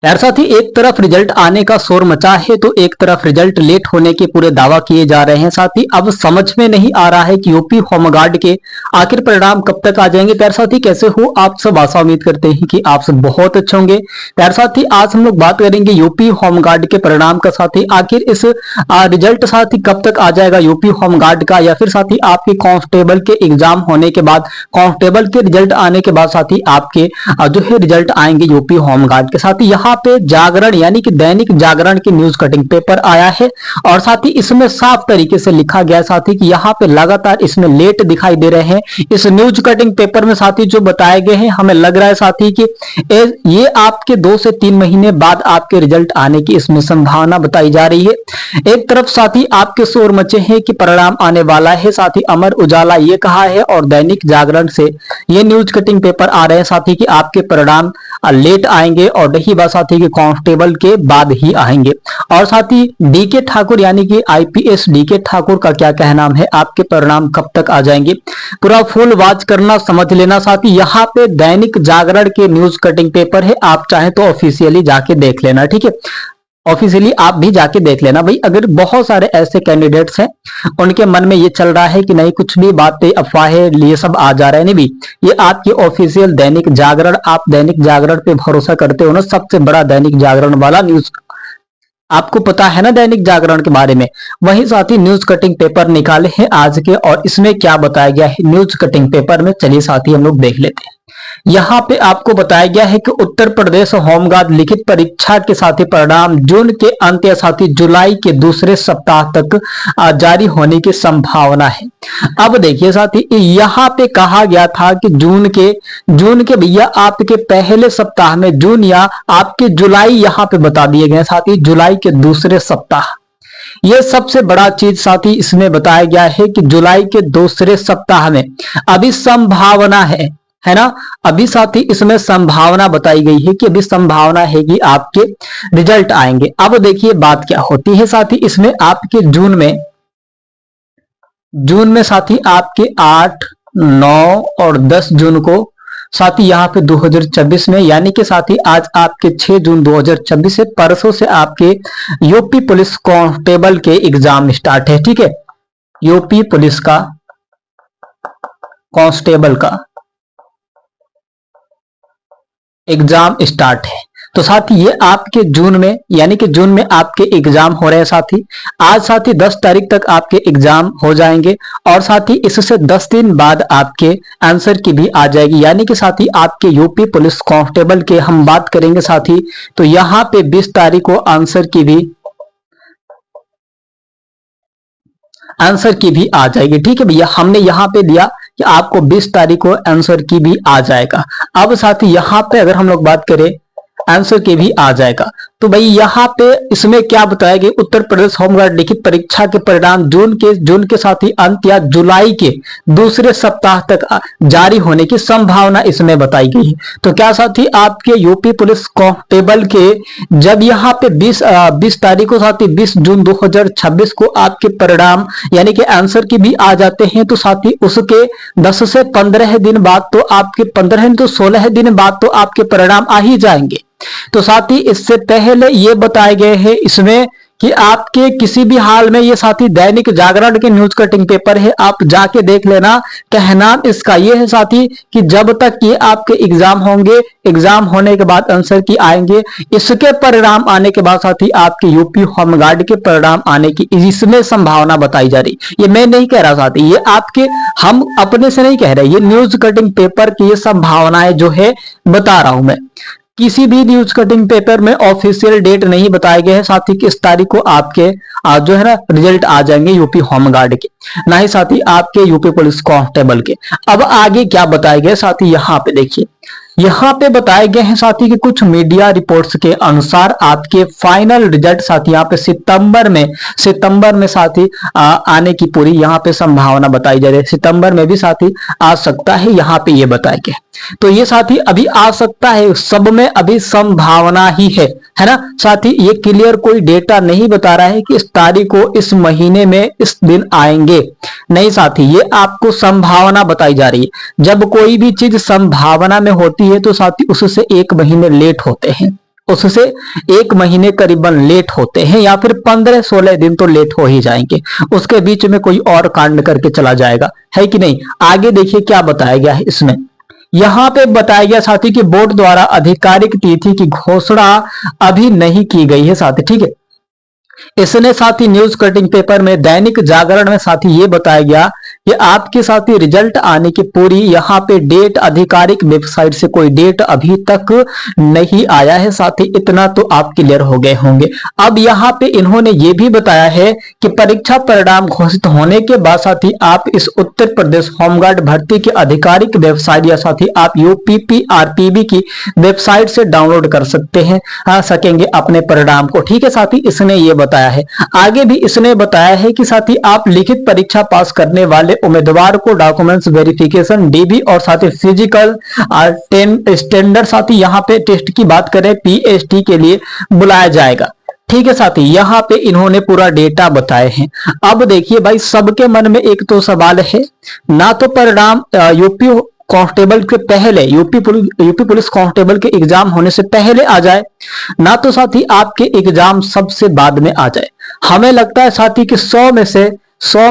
यार साथी, एक तरफ रिजल्ट आने का शोर मचा है तो एक तरफ रिजल्ट लेट होने के पूरे दावा किए जा रहे हैं। साथी अब समझ में नहीं आ रहा है कि यूपी होमगार्ड के आखिर परिणाम कब तक आ जाएंगे। प्यार साथी, कैसे हो आप सब? आशा उम्मीद करते हैं कि आप सब बहुत अच्छे होंगे। प्यार साथी, आज हम लोग बात करेंगे यूपी होमगार्ड के परिणाम का। साथी आखिर इस रिजल्ट साथी कब तक आ जाएगा यूपी होमगार्ड का, या फिर साथी आपके कांस्टेबल के एग्जाम होने के बाद, कांस्टेबल के रिजल्ट आने के बाद साथी आपके जो है रिजल्ट आएंगे यूपी होमगार्ड के। साथी यहाँ पे जागरण यानी कि दैनिक जागरण की न्यूज कटिंग पेपर आया है और साथ ही इसमें साफ तरीके से लिखा गया साथी कि यहाँ पे लगातार इसमें लेट दिखाई दे रहे हैं। इस न्यूज कटिंग पेपर में साथी जो बताए गए हैं, हमें लग रहा है साथी कि ये आपके 2 से 3 महीने बाद आपके रिजल्ट आने की इसमें संभावना बताई जा रही है। एक तरफ साथी आपके शोर मचे हैं कि परिणाम आने वाला है, साथी अमर उजाला ये कहा है और दैनिक जागरण से ये न्यूज कटिंग पेपर आ रहे हैं साथी कि आपके परिणाम लेट आएंगे और रही बात साथी कि कांस्टेबल के बाद ही आएंगे। और साथी डीके ठाकुर यानी कि आईपीएस डीके ठाकुर का क्या कहना है, आपके परिणाम कब तक आ जाएंगे? पूरा फुल वॉच करना, समझ लेना साथी। यहाँ पे दैनिक जागरण के न्यूज कटिंग पेपर है, आप चाहे तो ऑफिशियली जाके देख लेना, ठीक है। ऑफिशियली आप भी जाके देख लेना भाई। अगर बहुत सारे ऐसे कैंडिडेट्स हैं उनके मन में ये चल रहा है कि नहीं कुछ भी बातें अफवाहें ये सब आ जा रहे हैं, नहीं भी ये आपकी ऑफिशियल दैनिक जागरण, आप दैनिक जागरण पे भरोसा करते हो ना, सबसे बड़ा दैनिक जागरण वाला न्यूज, आपको पता है ना दैनिक जागरण के बारे में। वही साथी न्यूज कटिंग पेपर निकाले हैं आज के और इसमें क्या बताया गया है न्यूज कटिंग पेपर में, चलिए साथी हम लोग देख लेते हैं। यहाँ पे आपको बताया गया है कि उत्तर प्रदेश होमगार्ड लिखित परीक्षा के साथी परिणाम जून के अंत या साथी जुलाई के दूसरे सप्ताह तक जारी होने की संभावना है। अब देखिए साथी, यहाँ पे कहा गया था कि जून के भैया आपके पहले सप्ताह में, जून या आपके जुलाई यहाँ पे बता दिए गए साथी, जुलाई के दूसरे सप्ताह। ये सबसे बड़ा चीज साथी इसमें बताया गया है कि जुलाई के दूसरे सप्ताह में अभी संभावना है ना। अभी साथी इसमें संभावना बताई गई है कि अभी संभावना है कि आपके रिजल्ट आएंगे। अब देखिए बात क्या होती है साथी, इसमें आपके जून में साथी आपके 8, 9 और 10 जून को साथी यहाँ पे 2024 में, यानी कि साथी आज आपके 6 जून 2026 से, परसों से आपके यूपी पुलिस कांस्टेबल के एग्जाम स्टार्ट है, ठीक है। यूपी पुलिस का कांस्टेबल का एग्जाम स्टार्ट है। तो साथी ये आपके जून में, यानी कि जून में आपके एग्जाम हो रहे हैं साथी। आज साथी 10 तारीख तक आपके एग्जाम हो जाएंगे और साथी इससे 10 दिन बाद आपके आंसर की भी आ जाएगी, यानी कि साथी आपके यूपी पुलिस कांस्टेबल के हम बात करेंगे साथी, तो यहाँ पे 20 तारीख को आंसर की भी आ जाएगी, ठीक है भैया। हमने यहाँ पे दिया कि आपको 20 तारीख को आंसर की भी आ जाएगा। अब साथी यहाँ पे अगर हम लोग बात करें आंसर के भी आ जाएगा, तो भाई यहाँ पे इसमें क्या बताया गया, उत्तर प्रदेश होमगार्ड लिखित परीक्षा के परिणाम जून के साथ ही अंत या जुलाई के दूसरे सप्ताह तक जारी होने की संभावना इसमें बताई गई है। तो क्या साथी आपके यूपी पुलिस कांस्टेबल के जब यहाँ पे 20 तारीख को साथी 20 जून 2026 को आपके परिणाम यानी कि आंसर की भी आ जाते हैं, तो साथी उसके 10 से 15 दिन बाद तो आपके 15 तो 16 दिन बाद तो आपके परिणाम आ ही जाएंगे। तो साथी इससे पहले ये बताए गए हैं इसमें कि आपके किसी भी हाल में, ये साथी दैनिक जागरण के न्यूज कटिंग पेपर है, आप जाके देख लेना। कहना इसका ये है साथी कि जब तक ये आपके एग्जाम होंगे, एग्जाम होने के बाद आंसर की आएंगे, इसके परिणाम आने के बाद साथी आपके यूपी होमगार्ड के परिणाम आने की इसमें संभावना बताई जा रही। ये मैं नहीं कह रहा साथी, ये आपके, हम अपने से नहीं कह रहे, ये न्यूज कटिंग पेपर की ये संभावनाएं जो है बता रहा हूं मैं। किसी भी न्यूज कटिंग पेपर में ऑफिशियल डेट नहीं बताए गए हैं साथी कि इस तारीख को आपके जो है ना रिजल्ट आ जाएंगे यूपी होमगार्ड के, ना ही साथी आपके यूपी पुलिस कांस्टेबल के। अब आगे क्या बताए गए साथी, यहाँ पे देखिए, यहाँ पे बताए गए हैं साथी कि कुछ मीडिया रिपोर्ट्स के अनुसार आपके फाइनल रिजल्ट साथी यहाँ पे सितंबर में साथी आने की पूरी यहाँ पे संभावना बताई जा रही है। सितंबर में भी साथी आ सकता है, यहाँ पे ये बताया गया। तो ये साथी अभी आ सकता है, सब में अभी संभावना ही है ना साथी। ये क्लियर कोई डेटा नहीं बता रहा है कि इस तारीख को, इस महीने में, इस दिन आएंगे, नहीं साथी, ये आपको संभावना बताई जा रही है। जब कोई भी चीज संभावना में होती है तो साथी उससे 1 महीने लेट होते हैं, उससे 1 महीने करीबन लेट होते हैं, या फिर 15-16 दिन तो लेट हो ही जाएंगे। उसके बीच में कोई और कांड करके चला जाएगा, है कि नहीं। आगे देखिए क्या बताया गया है इसमें। यहाँ पे बताया गया साथी कि बोर्ड द्वारा आधिकारिक तिथि की घोषणा अभी नहीं की गई है साथी, ठीक है। इसने साथी न्यूज कटिंग पेपर में दैनिक जागरण में साथी ये बताया गया कि आपके साथी रिजल्ट आने की पूरी यहाँ पे डेट आधिकारिक वेबसाइट से कोई डेट अभी तक नहीं आया है साथी, इतना तो आप क्लियर हो गए होंगे। अब यहाँ पे इन्होंने ये भी बताया है कि परीक्षा परिणाम घोषित होने के बाद साथी आप इस उत्तर प्रदेश होमगार्ड भर्ती की आधिकारिक वेबसाइट या साथी आप यूपीपीआरपीबी की वेबसाइट से डाउनलोड कर सकते हैं सकेंगे अपने परिणाम को, ठीक है साथी। इसने ये बताया है। आगे भी इसने बताया है कि साथी आप लिखित परीक्षा पास करने वाले उम्मीदवार को डॉक्यूमेंट्स वेरिफिकेशन डीबी और साथी फिजिकल स्टैंडर्ड साथी यहाँ पे टेस्ट की बात करें पीएसटी के लिए बुलाया जाएगा, ठीक है साथी। यहाँ पे इन्होंने पूरा डेटा बताए हैं। अब देखिए भाई सबके मन में एक तो सवाल है, ना तो परिणाम यूपी कांस्टेबल के पहले यूपी पुलिस कांस्टेबल के एग्जाम होने से पहले आ जाए, ना तो साथी आपके एग्जाम सबसे बाद में आ जाए। हमें लगता है साथी कि 100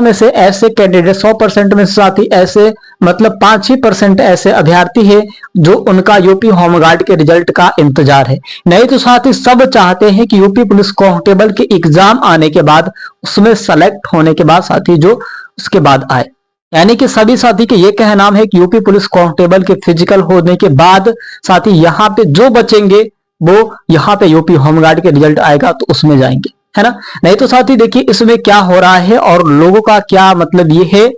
में से ऐसे कैंडिडेट 100% में साथी ऐसे मतलब 5% ऐसे अभ्यर्थी है जो उनका यूपी होमगार्ड के रिजल्ट का इंतजार है। नहीं तो साथी सब चाहते हैं कि यूपी पुलिस कांस्टेबल के एग्जाम आने के बाद उसमें सेलेक्ट होने के बाद साथी जो उसके बाद आए। यानी कि सभी साथी के ये कहना है कि यूपी पुलिस कांस्टेबल के फिजिकल होने के बाद साथी यहाँ पे जो बचेंगे वो यहाँ पे यूपी होमगार्ड के रिजल्ट आएगा तो उसमें जाएंगे, है ना। नहीं तो साथी देखिए इसमें क्या हो रहा है और लोगों का क्या मतलब ये है,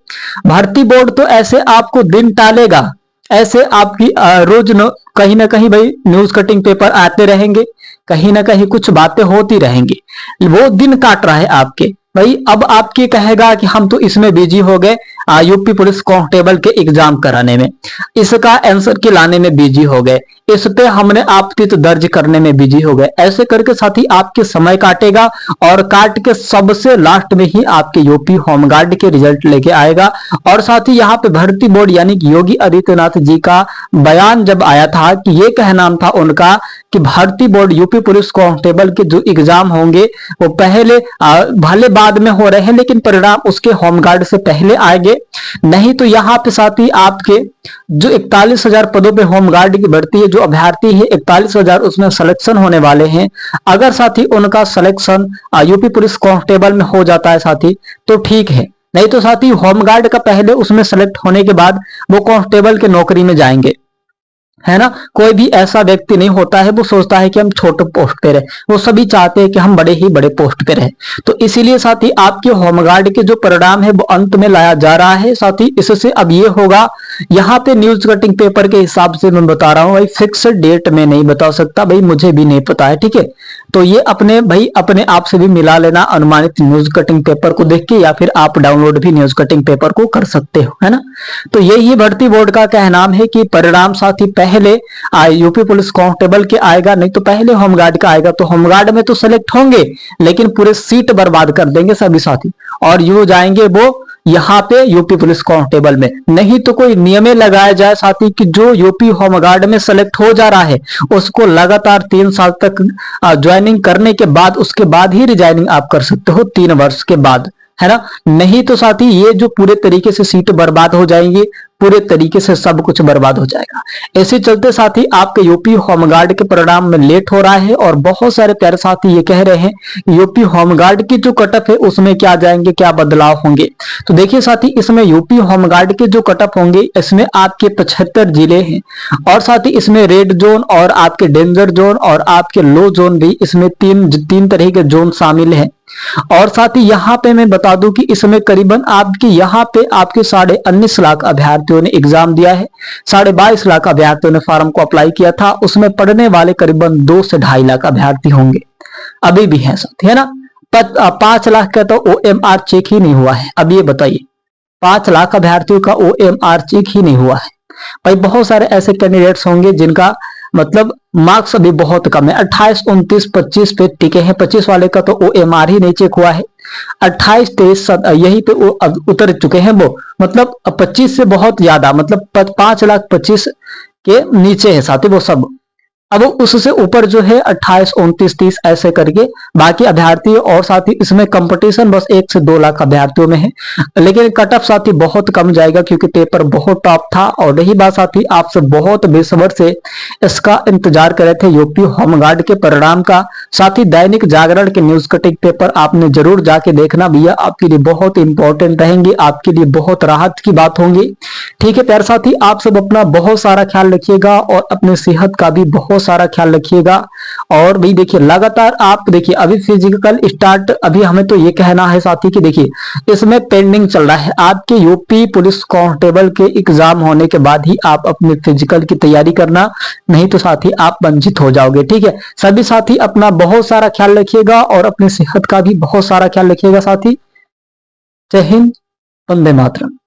भर्ती बोर्ड तो ऐसे आपको दिन टालेगा, ऐसे आपकी रोज कहीं ना कहीं भाई न्यूज कटिंग पेपर आते रहेंगे, कहीं ना कहीं कुछ बातें होती रहेंगी, वो दिन काट रहा है आपके भाई। अब आपके कहेगा कि हम तो इसमें बिजी हो गए यूपी पुलिस कांस्टेबल के एग्जाम कराने में, इसका आंसर के लाने में बिजी हो गए, इस पे हमने आपत्ति दर्ज करने में बिजी हो गए। ऐसे करके साथी आपके समय काटेगा और काट के सबसे लास्ट में ही आपके यूपी होमगार्ड के रिजल्ट लेके आएगा। और साथ ही यहाँ पे भर्ती बोर्ड यानी कि योगी आदित्यनाथ जी का बयान जब आया था कि ये कहना था उनका कि भर्ती बोर्ड यूपी पुलिस कांस्टेबल के जो एग्जाम होंगे वो पहले भले बाद में हो रहे हैं लेकिन परिणाम उसके होमगार्ड से पहले आएंगे। नहीं तो यहाँ पे साथी आपके जो 41,000 पदों पे होमगार्ड की भर्ती है, जो अभ्यर्थी है 41,000 उसमें सिलेक्शन होने वाले हैं। अगर साथी उनका सिलेक्शन यूपी पुलिस कांस्टेबल में हो जाता है साथी तो ठीक है, नहीं तो साथी होमगार्ड का पहले उसमें सेलेक्ट होने के बाद वो कांस्टेबल के नौकरी में जाएंगे, है ना। कोई भी ऐसा व्यक्ति नहीं होता है वो सोचता है कि हम छोटे पोस्ट पे रहे, वो सभी चाहते हैं कि हम बड़े ही बड़े पोस्ट पे रहे। तो इसीलिए साथी आपके होमगार्ड के जो परिणाम है वो अंत में लाया जा रहा है साथी। इससे अब ये होगा, यहाँ पे न्यूज कटिंग पेपर के हिसाब से मैं बता रहा हूँ भाई, फिक्स्ड डेट में नहीं बता सकता भाई, मुझे भी नहीं पता है, ठीक है। तो ये अपने आप से भी मिला लेना अनुमानित न्यूज कटिंग पेपर को देख के, या फिर आप डाउनलोड भी न्यूज कटिंग पेपर को कर सकते हो, है ना। तो यही भर्ती बोर्ड का कहना है कि परिणाम साथी पहले यूपी पुलिस कांस्टेबल के आएगा, नहीं तो पहले होमगार्ड का आएगा। तो होमगार्ड में तो सेलेक्ट होंगे लेकिन पूरे सीट बर्बाद कर देंगे सभी साथी, और यू जाएंगे वो यहाँ पे यूपी पुलिस कांस्टेबल में। नहीं तो कोई नियम लगाया जाए साथी कि जो यूपी होमगार्ड में सेलेक्ट हो जा रहा है उसको लगातार 3 साल तक ज्वाइनिंग करने के बाद उसके बाद ही रिजाइनिंग आप कर सकते हो 3 वर्ष के बाद, है ना। नहीं तो साथी ये जो पूरे तरीके से सीट बर्बाद हो जाएंगी, पूरे तरीके से सब कुछ बर्बाद हो जाएगा। ऐसे चलते साथी आपके यूपी होमगार्ड के परिणाम में लेट हो रहा है, और बहुत सारे प्यारे साथी ये कह रहे हैं यूपी होमगार्ड की जो कटअप है उसमें क्या जाएंगे, क्या बदलाव होंगे। तो देखिए साथी इसमें यूपी होमगार्ड के जो कटअप होंगे इसमें आपके 75 जिले हैं, और साथ ही इसमें रेड जोन और आपके डेंजर जोन और आपके लो जोन भी, इसमें तीन तरह के जोन शामिल हैं। और साथ ही यहाँ पे मैं बता दूं कि इसमें करीबन आपके यहाँ पे आपके 19.5 लाख अभ्यर्थियों ने एग्जाम दिया है, 22.5 लाख अभ्यर्थियों ने फॉर्म को अप्लाई किया था। उसमें पढ़ने वाले करीबन 2 से 2.5 लाख अभ्यर्थी होंगे, अभी भी है साथी, है ना। 5 लाख का तो OMR चेक ही नहीं हुआ है। अब ये बताइए 5 लाख अभ्यर्थियों का OMR चेक ही नहीं हुआ है भाई। बहुत सारे ऐसे कैंडिडेट्स होंगे जिनका मतलब मार्क्स अभी बहुत कम है, 28, 29, 25 पे टिके हैं। 25 वाले का तो OMR ही नहीं चेक हुआ है, 28, 23 यही पे वो उतर चुके हैं वो, मतलब 25 से बहुत ज्यादा, मतलब 5,25,000 के नीचे है साथी वो सब। अब उससे ऊपर जो है 28, 29, 30 ऐसे करके बाकी अभ्यर्थी, और साथ ही इसमें कंपटीशन बस 1 से 2 लाख अभ्यर्थियों में है, लेकिन कट ऑफ साथी बहुत कम जाएगा क्योंकि पेपर बहुत टॉप था। और रही बात साथी, आपसे बहुत बेसब्र से इसका इंतजार कर रहे थे यूपी होमगार्ड के परिणाम का। साथ ही दैनिक जागरण के न्यूज कटिंग पेपर आपने जरूर जाके देखना भैया, आपके लिए बहुत इंपॉर्टेंट रहेंगे, आपके लिए बहुत राहत की बात होंगी। ठीक है प्यारे साथी, आप सब अपना बहुत सारा ख्याल रखिएगा और अपने सेहत का भी बहुत सारा ख्याल रखिएगा। और भाई देखिए लगातार आप देखिए अभी फिजिकल स्टार्ट, अभी हमें तो ये कहना है साथी कि देखिए इसमें पेंडिंग चल रहा है, आपके यूपी पुलिस कांस्टेबल के एग्जाम होने के बाद ही आप अपने फिजिकल की तैयारी करना, नहीं तो साथी आप वंचित हो जाओगे। ठीक है, सभी साथी अपना बहुत सारा ख्याल रखिएगा और अपनी सेहत का भी बहुत सारा ख्याल रखिएगा साथी। जय हिंद, वंदे मातरम।